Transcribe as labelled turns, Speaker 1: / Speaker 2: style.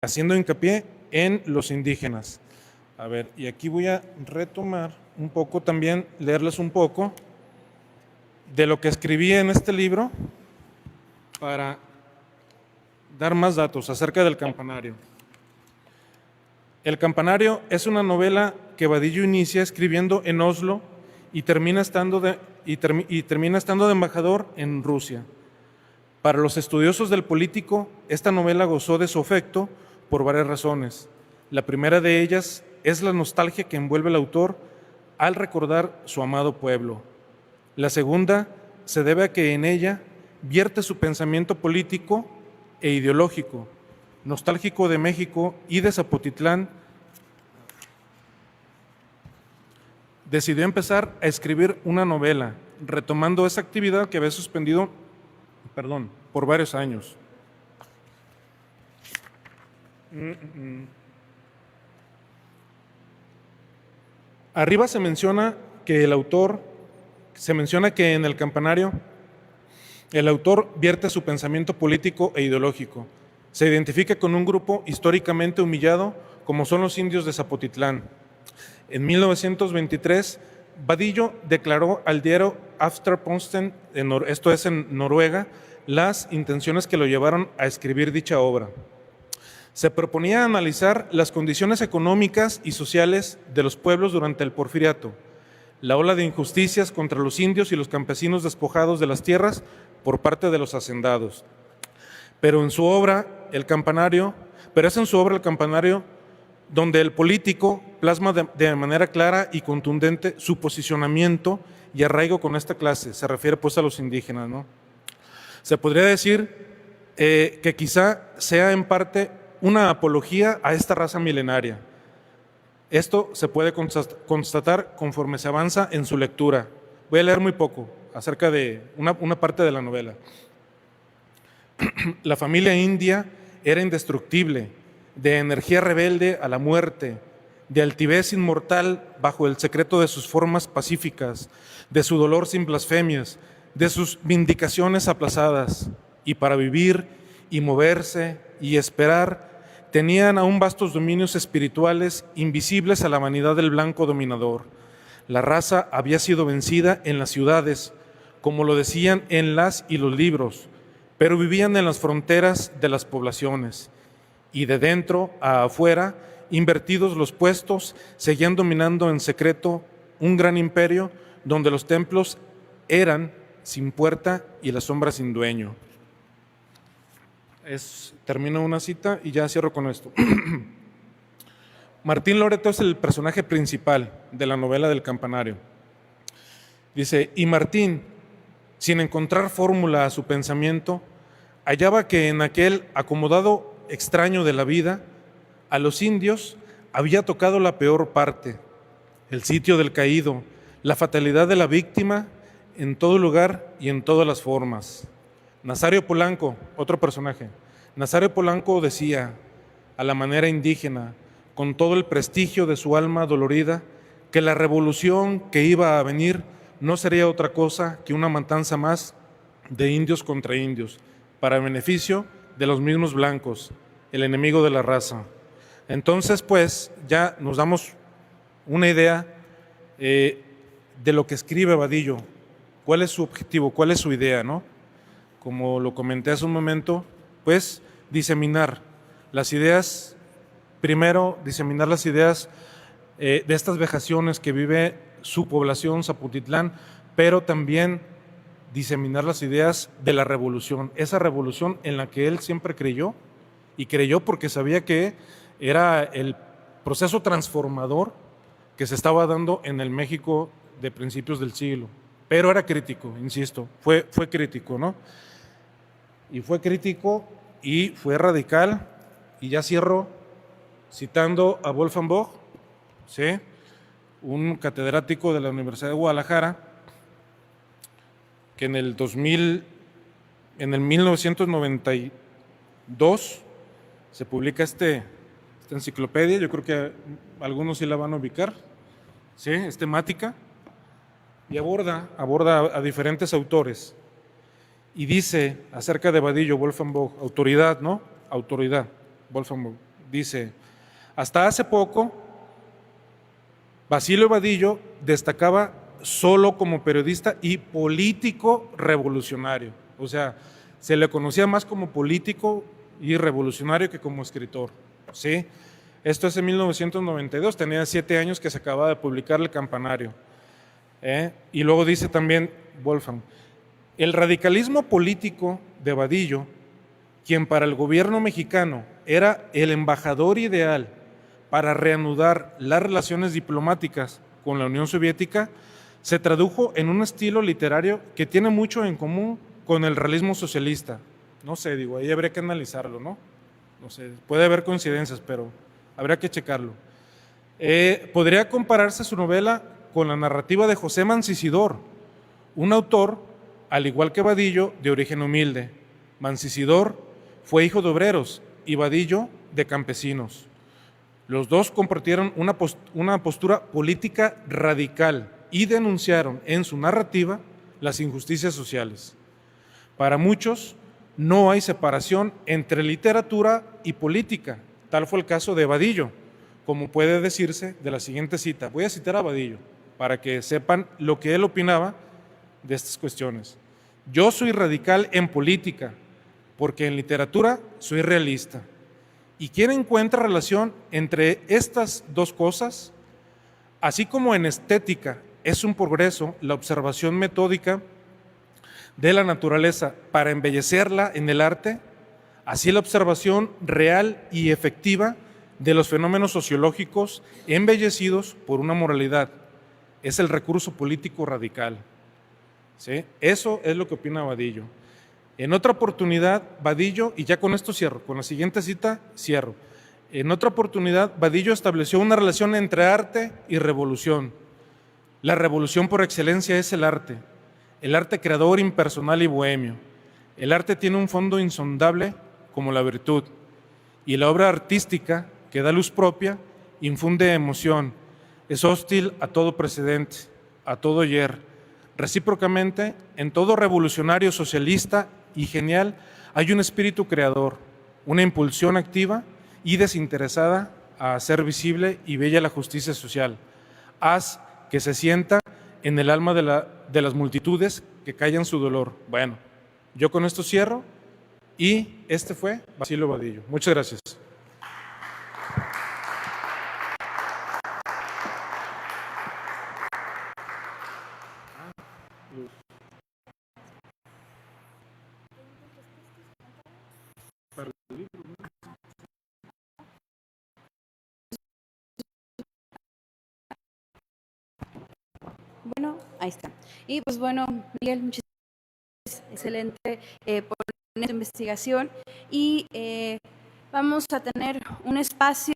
Speaker 1: haciendo hincapié en los indígenas. A ver, y aquí voy a retomar un poco también, leerles un poco de lo que escribí en este libro para dar más datos acerca del campanario. El campanario es una novela que Vadillo inicia escribiendo en Oslo y termina estando de embajador en Rusia. Para los estudiosos del político, esta novela gozó de su afecto por varias razones. La primera de ellas es la nostalgia que envuelve al autor al recordar su amado pueblo. La segunda se debe a que en ella vierte su pensamiento político e ideológico, nostálgico de México y de Zapotitlán. Decidió empezar a escribir una novela, retomando esa actividad que había suspendido, por varios años. Arriba se menciona que en el campanario el autor vierte su pensamiento político e ideológico. Se identifica con un grupo históricamente humillado como son los indios de Zapotitlán. En 1923, Vadillo declaró al diario Aftenposten, esto es en Noruega, las intenciones que lo llevaron a escribir dicha obra. Se proponía analizar las condiciones económicas y sociales de los pueblos durante el Porfiriato, la ola de injusticias contra los indios y los campesinos despojados de las tierras por parte de los hacendados. Pero es en su obra el campanario donde el político plasma de manera clara y contundente su posicionamiento y arraigo con esta clase. Se refiere pues a los indígenas, ¿no? Se podría decir que quizá sea en parte una apología a esta raza milenaria. Esto se puede constatar conforme se avanza en su lectura. Voy a leer muy poco acerca de una parte de la novela. La familia india era indestructible, de energía rebelde a la muerte, de altivez inmortal bajo el secreto de sus formas pacíficas, de su dolor sin blasfemias, de sus vindicaciones aplazadas, y para vivir y moverse y esperar, tenían aún vastos dominios espirituales invisibles a la vanidad del blanco dominador. La raza había sido vencida en las ciudades, como lo decían en las y los libros, pero vivían en las fronteras de las poblaciones, y de dentro a afuera, invertidos los puestos, seguían dominando en secreto un gran imperio donde los templos eran sin puerta y la sombra sin dueño. Termino una cita y ya cierro con esto. Martín Loreto es el personaje principal de la novela del campanario. Dice, y Martín, sin encontrar fórmula a su pensamiento, hallaba que en aquel acomodado extraño de la vida, a los indios había tocado la peor parte, el sitio del caído, la fatalidad de la víctima en todo lugar y en todas las formas. Nazario Polanco, otro personaje. Nazario Polanco decía, a la manera indígena, con todo el prestigio de su alma dolorida, que la revolución que iba a venir no sería otra cosa que una matanza más de indios contra indios, para beneficio de los mismos blancos, el enemigo de la raza. Entonces, pues, ya nos damos una idea de lo que escribe Vadillo, cuál es su objetivo, cuál es su idea, ¿no? Como lo comenté hace un momento, pues diseminar las ideas, primero diseminar las ideas de estas vejaciones que vive su población, Zapotitlán, pero también diseminar las ideas de la revolución, esa revolución en la que él siempre creyó, y creyó porque sabía que era el proceso transformador que se estaba dando en el México de principios del siglo, pero era crítico, insisto, fue crítico, ¿no? Y fue crítico y fue radical, y ya cierro citando a Wolfgang Boch, ¿sí? Un catedrático de la Universidad de Guadalajara, que en el 1992 se publica esta enciclopedia, yo creo que algunos sí la van a ubicar, ¿sí? Es temática y aborda a diferentes autores. Y dice acerca de Vadillo, Wolfgang Boch, autoridad, ¿no? Autoridad, Wolfgang Boch. Dice, hasta hace poco, Basilio Vadillo destacaba solo como periodista y político revolucionario. O sea, se le conocía más como político y revolucionario que como escritor, ¿sí? Esto es en 1992, tenía 7 años que se acababa de publicar El Campanario. Y luego dice también Wolfgang, el radicalismo político de Vadillo, quien para el gobierno mexicano era el embajador ideal para reanudar las relaciones diplomáticas con la Unión Soviética, se tradujo en un estilo literario que tiene mucho en común con el realismo socialista. No sé, digo, ahí habría que analizarlo, ¿no? No sé, puede haber coincidencias, pero habría que checarlo. Podría compararse su novela con la narrativa de José Mancisidor, un autor, al igual que Vadillo, de origen humilde. Mancisidor fue hijo de obreros y Vadillo de campesinos. Los dos compartieron una postura política radical y denunciaron en su narrativa las injusticias sociales. Para muchos, no hay separación entre literatura y política. Tal fue el caso de Vadillo, como puede decirse de la siguiente cita. Voy a citar a Vadillo para que sepan lo que él opinaba de estas cuestiones. Yo soy radical en política, porque en literatura soy realista. ¿Y quién encuentra relación entre estas dos cosas? Así como en estética es un progreso la observación metódica de la naturaleza para embellecerla en el arte, así la observación real y efectiva de los fenómenos sociológicos embellecidos por una moralidad es el recurso político radical. ¿Sí? Eso es lo que opina Vadillo. En otra oportunidad, Vadillo, y ya con esto cierro, con la siguiente cita cierro. En otra oportunidad, Vadillo estableció una relación entre arte y revolución. La revolución por excelencia es el arte creador, impersonal y bohemio. El arte tiene un fondo insondable como la virtud, y la obra artística, que da luz propia, infunde emoción, es hostil a todo precedente, a todo ayer. Recíprocamente, en todo revolucionario, socialista y genial hay un espíritu creador, una impulsión activa y desinteresada a hacer visible y bella la justicia social. Haz que se sienta en el alma de las multitudes que callan su dolor. Bueno, yo con esto cierro y este fue Basilio Vadillo. Muchas gracias.
Speaker 2: Bueno, ahí está. Y pues bueno, Miguel, muchísimas gracias. Excelente por esta investigación y vamos a tener un espacio